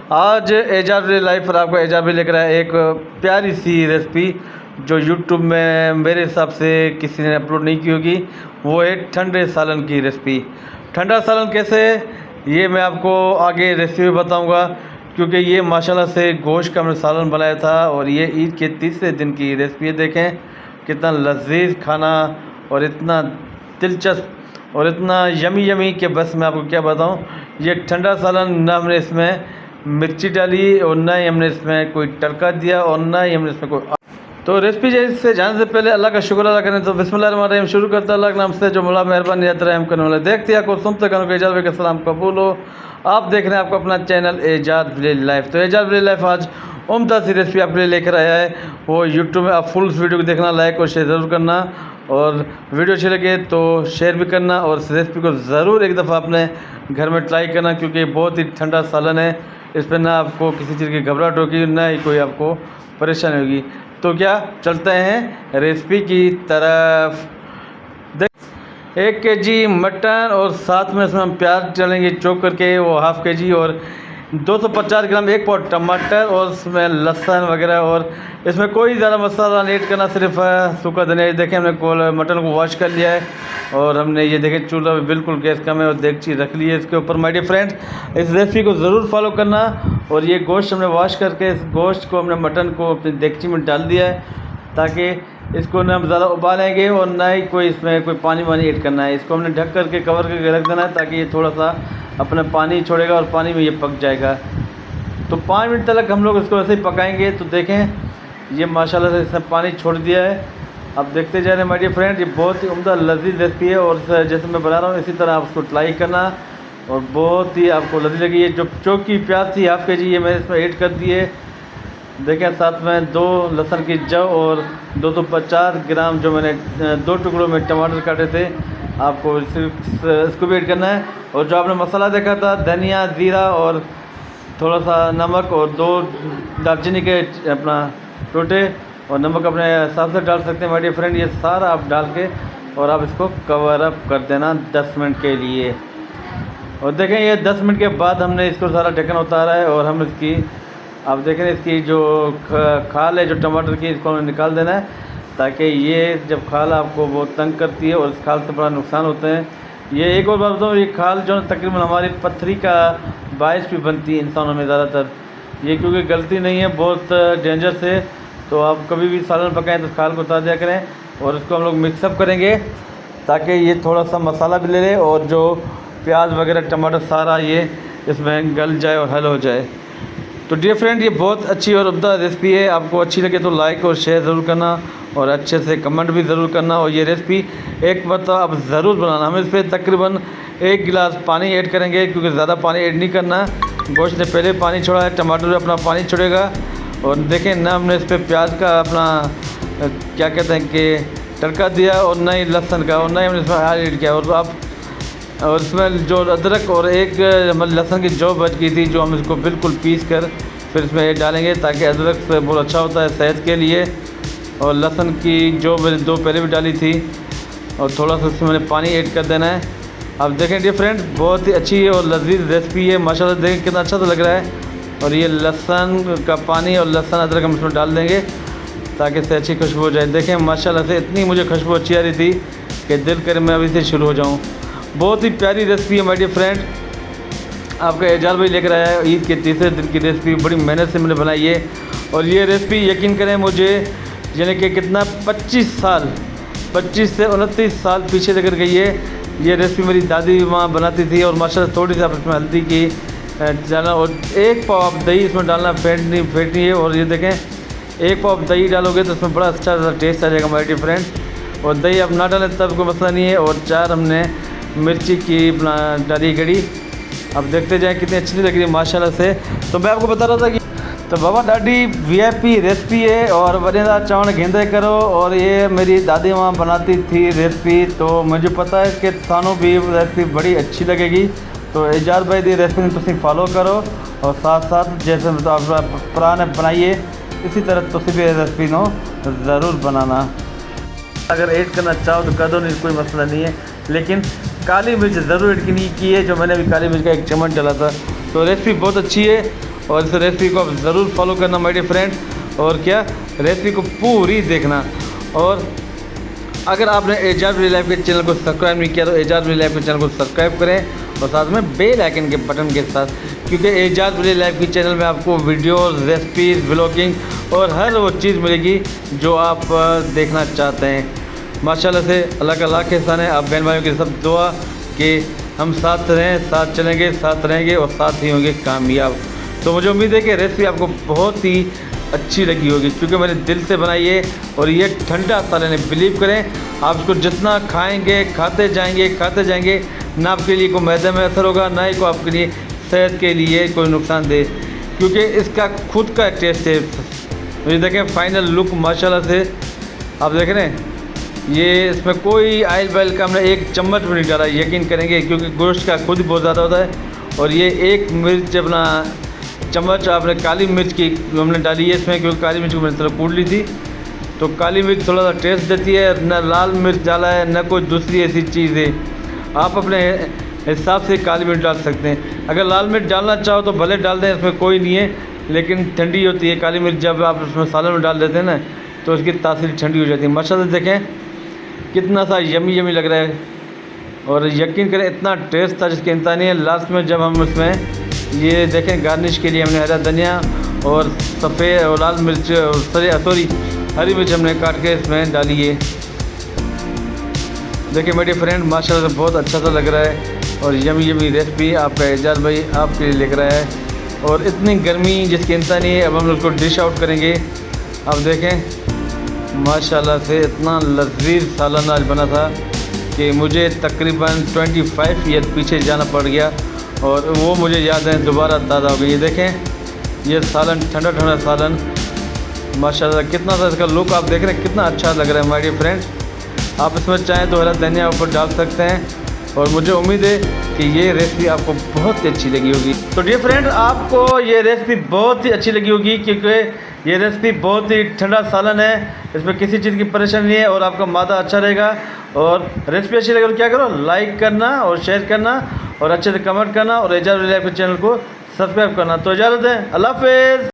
आज Ejaz real life पर आपको एजाज भी लेकर आया एक प्यारी सी रेसिपी जो यूट्यूब में मेरे हिसाब से किसी ने अपलोड नहीं की होगी। वो है ठंडे सालन की रेसिपी। ठंडा सालन कैसे है ये मैं आपको आगे रेसिपी बताऊंगा, क्योंकि ये माशाल्लाह से गोश्त का हमने सालन बनाया था और ये ईद के तीसरे दिन की रेसिपी। देखें कितना लजीज खाना और इतना दिलचस्प और इतना यमी यमी कि बस मैं आपको क्या बताऊं। ये ठंडा सालन ना हमने इसमें मिर्ची डाली और ना ही हमने इसमें कोई तड़का दिया और ना ही हमने इसमें कोई। तो रेसिपी से जाने से पहले अल्लाह का शुक्र अदा करें तो बिस्मिल्लाहिर्रहमानिर्रहीम शुरू करते अल्लाह के नाम से जो मौला मेहरबान नियत रहम करने वाला। देखते हैं आपको सुनते करो एजाज भाई का सलाम कबूल हो। आप देख रहे हैं आपको अपना चैनल एजाज विलेज लाइफ। तो एजाज विलेज लाइफ आज उम्दा सी रेसिपी आपके लिए लेकर आया है। वो यूट्यूब में आप फुल वीडियो को देखना, लाइक और शेयर ज़रूर करना और वीडियो अच्छी लगे तो शेयर भी करना और इस रेसिपी को ज़रूर एक दफ़ा अपने घर में ट्राई करना, क्योंकि बहुत ही ठंडा सालन है। इस पर ना आपको किसी चीज़ की घबराहट होगी ना ही कोई आपको परेशानी होगी। तो क्या चलते हैं रेसिपी की तरफ। देख 1 केजी मटन और साथ में इसमें हम प्याज डालेंगे चॉप करके, वो ½ केजी और 250 ग्राम 1 पाव टमाटर और उसमें लहसुन वगैरह। और इसमें कोई ज़्यादा मसाला नहीं ऐड करना, सिर्फ सूखा धनिया। देखें हमने मटन को वॉश कर लिया है और हमने ये देखें चूल्हा बिल्कुल गैस कम है और देगची रख ली है इसके ऊपर। माय डियर फ्रेंड्स, इस रेसिपी को ज़रूर फॉलो करना। और ये गोश्त हमने वॉश करके इस गोश्त को हमने मटन को अपनी देगची में डाल दिया है, ताकि इसको ना हम ज़्यादा उबालेंगे और ना ही कोई इसमें कोई पानी वानी ऐड करना है। इसको हमने ढक करके कवर करके रख देना है ताकि ये थोड़ा सा अपना पानी छोड़ेगा और पानी में ये पक जाएगा। तो 5 मिनट तक हम लोग इसको ऐसे ही पकाएंगे। तो देखें ये माशाल्लाह से इसने पानी छोड़ दिया है। अब देखते जा रहे हैं माय डियर फ्रेंड, ये बहुत ही उम्दा लजीज रेसिपी है और जैसे मैं बना रहा हूँ इसी तरह आप उसको ट्राई करना और बहुत ही आपको लजीज लगी। ये जो चौकी प्याज थी ½ केजी ये मैंने इसमें ऐड कर दिए। देखें साथ में 2 लहसुन की जव और 250 ग्राम जो मैंने 2 टुकड़ों में टमाटर काटे थे, आपको इसको भी ऐड करना है। और जो आपने मसाला देखा था धनिया ज़ीरा और थोड़ा सा नमक और 2 दालचीनी के अपना टोटे और नमक अपने हिसाब से डाल सकते हैं माय डियर फ्रेंड। ये सारा आप डाल के और आप इसको कवर अप कर देना 10 मिनट के लिए। और देखें ये 10 मिनट के बाद हमने इसको सारा ढक्कन उतारा है और हम इसकी आप देखें इसकी जो खाल है जो टमाटर की, इसको हमें निकाल देना है, ताकि ये जब खाल आपको बहुत तंग करती है और इस खाल से बड़ा नुकसान होता है। ये एक और बात बताऊँ, ये खाल जो तकरीबन हमारी पथरी का बायस भी बनती है इंसानों में ज़्यादातर। ये क्योंकि गलती नहीं है, बहुत डेंजरस है। तो आप कभी भी सालन पकाएं तो खाल को उतार दिया करें और इसको हम लोग मिक्सअप करेंगे ताकि ये थोड़ा सा मसाला भी ले ले और जो प्याज वगैरह टमाटर सारा ये इसमें गल जाए और हल हो जाए। तो डियर फ्रेंड, ये बहुत अच्छी और उम्दा रेसिपी है। आपको अच्छी लगे तो लाइक और शेयर ज़रूर करना और अच्छे से कमेंट भी ज़रूर करना। और ये रेसिपी एक मरतबा आप ज़रूर बनाना। हम इस पर तकरीबन 1 गिलास पानी ऐड करेंगे, क्योंकि ज़्यादा पानी ऐड नहीं करना। गोश्त ने पहले पानी छोड़ा है, टमाटर भी अपना पानी छोड़ेगा। और देखें ना हमने इस पर प्याज का अपना क्या कहते हैं कि तड़का दिया और ना ही लहसुन का और ना ही हमने इसमें आयल ऐड किया। और इसमें जो अदरक और एक लहसुन की जौ बच गई थी जो हम इसको बिल्कुल पीस कर फिर इसमें डालेंगे, ताकि अदरक से बहुत अच्छा होता है सेहत के लिए। और लहसुन की जो मैंने 2 पहले भी डाली थी और थोड़ा सा इसमें मैंने पानी ऐड कर देना है। अब देखें डियर फ्रेंड्स, बहुत ही अच्छी और लजीज रेसिपी है माशाल्लाह। देखें कितना अच्छा तो लग रहा है। और ये लहसुन का पानी और लहसुन अदरक हम इसमें डाल देंगे ताकि इससे अच्छी खुशबू हो जाए। देखें माशाल्लाह से इतनी मुझे खुशबू अच्छी आ रही थी कि दिल करे मैं अभी से शुरू हो जाऊँ। बहुत ही प्यारी रेसिपी है माय डियर फ्रेंड, आपका एजाज भाई लेकर आया है। ईद के तीसरे दिन की रेसिपी बड़ी मेहनत से मैंने बनाई है। और ये रेसिपी यकीन करें मुझे यानी कि कितना 25 से 29 साल पीछे लेकर गई है। ये रेसिपी मेरी दादी माँ बनाती थी और माशाल्लाह थोड़ी सी आप इसमें हल्दी की डालना और 1 पाव आप दही इसमें डालना, फेंटनी है। और ये देखें 1 पाव दही डालोगे तो इसमें बड़ा अच्छा टेस्ट आ जाएगा माय डियर फ्रेंड। और दही आप ना डालें तब कोई मसला नहीं है। और 4 हमने मिर्ची की डाली गड़ी। अब देखते जाएं कितनी अच्छी लग रही है माशाल्लाह से। तो मैं आपको बता रहा था कि तो बाबा ॾाढी VIP रेसिपी है और वॾेरा चवण घेंदे करो। और ये मेरी दादी माँ बनाती थी रेसिपी, तो मुझे पता है कि थानों भी रेसिपी बड़ी अच्छी लगेगी। तो एजाज भाई दी रेसिपी तुम फॉलो करो और साथ साथ जैसे आप पुराने बनाइए इसी तरह तुम भी रेसिपी नो ज़रूर बनाना। अगर ऐड करना चाहो तो कर दो, नहीं कोई मसला नहीं है। लेकिन काली मिर्च ज़रूर ऐड की है, जो मैंने अभी काली मिर्च का 1 चम्मच डाला था। तो रेसिपी बहुत अच्छी है और इस रेसिपी को आप ज़रूर फॉलो करना माय डियर फ्रेंड। और क्या, रेसिपी को पूरी देखना। और अगर आपने एजाज विलेज लाइफ के चैनल को सब्सक्राइब नहीं किया तो एजाज विलेज लाइफ के चैनल को सब्सक्राइब करें और साथ में बेल आइकन के बटन के साथ, क्योंकि एजाज विलेज लाइफ के चैनल में आपको वीडियोस, रेसिपीज़, व्लॉगिंग और हर वो चीज़ मिलेगी जो आप देखना चाहते हैं। माशाल्लाह से अल्लाह का लाख एहसान है। आप बहन भाइयों की सब दुआ कि हम साथ रहें, साथ चलेंगे, साथ रहेंगे और साथ ही होंगे कामयाब। तो मुझे उम्मीद है कि रेसिपी आपको बहुत ही अच्छी लगी होगी, क्योंकि मैंने दिल से बनाई है और ये ठंडा सालन है। बिलीव करें, आप इसको जितना खाएंगे, खाते जाएंगे, ना आपके लिए कोई मैदे में असर होगा, ना ही को आपके लिए सेहत के लिए कोई नुकसान दे, क्योंकि इसका खुद का टेस्ट है। तो ये देखें फाइनल लुक माशाल्लाह से आप देख रहे हैं। ये इसमें कोई ऑयल वायल का हमने एक चम्मच भी नहीं डाला, यकीन करेंगे, क्योंकि गोश्त का खुद बहुत ज़्यादा होता है। और ये एक मिर्च अपना चम्मच आपने काली मिर्च की हमने डाली है इसमें, क्योंकि काली मिर्च को मैंने थोड़ा कूट ली थी। तो काली मिर्च थोड़ा सा टेस्ट देती है, न लाल मिर्च डाला है न कोई दूसरी ऐसी चीज़ है। आप अपने हिसाब से काली मिर्च डाल सकते हैं। अगर लाल मिर्च डालना चाहो तो भले डाल दें, इसमें कोई नहीं है, लेकिन ठंडी होती है काली मिर्च। जब आप उसमें सालन में डाल देते हैं ना तो उसकी तासीर ठंडी हो जाती है। माशाल्लाह देखें कितना सा यमी लग रहा है। और यकीन करें इतना टेस्ट था जिसके इंतहा नहीं है। लास्ट में जब हम उसमें ये देखें गार्निश के लिए हमने हरा धनिया और सफ़ेद और लाल मिर्च और सॉरी हरी मिर्च हमने काट के इसमें डाली है। देखिए मेरे फ्रेंड माशाल्लाह से बहुत अच्छा सा लग रहा है। और यमी रेसिपी आपका एजाज भाई आपके लिए लिख रहा है। और इतनी गर्मी जिसकी इंतहा नहीं है। अब हम उसको डिश आउट करेंगे। अब देखें माशाल्लाह से इतना लजीज सालन आज बना था कि मुझे तकरीबन 25 ईयर पीछे जाना पड़ गया और वो मुझे याद है दोबारा ताज़ा हो गई। ये देखें ये सालन ठंडा सालन माशाल्लाह कितना सा इसका लुक आप देख रहे हैं, कितना अच्छा लग रहा है माय डियर फ्रेंड। आप इसमें चाहें तो हरा धनिया ऊपर डाल सकते हैं। और मुझे उम्मीद है कि ये रेसिपी आपको बहुत ही अच्छी लगी होगी। तो डियर फ्रेंड आपको ये रेसिपी बहुत ही अच्छी लगी होगी, क्योंकि ये रेसिपी बहुत ही ठंडा सालन है, इसमें किसी चीज़ की परेशानी नहीं है और आपका मादा अच्छा रहेगा। और रेसिपी अच्छी लगे तो क्या करो, लाइक करना और शेयर करना और अच्छे से कमेंट करना और एजाज विलेज लाइफ के चैनल को सब्सक्राइब करना। तो इजाज़त है, अल्लाह हाफ़िज़।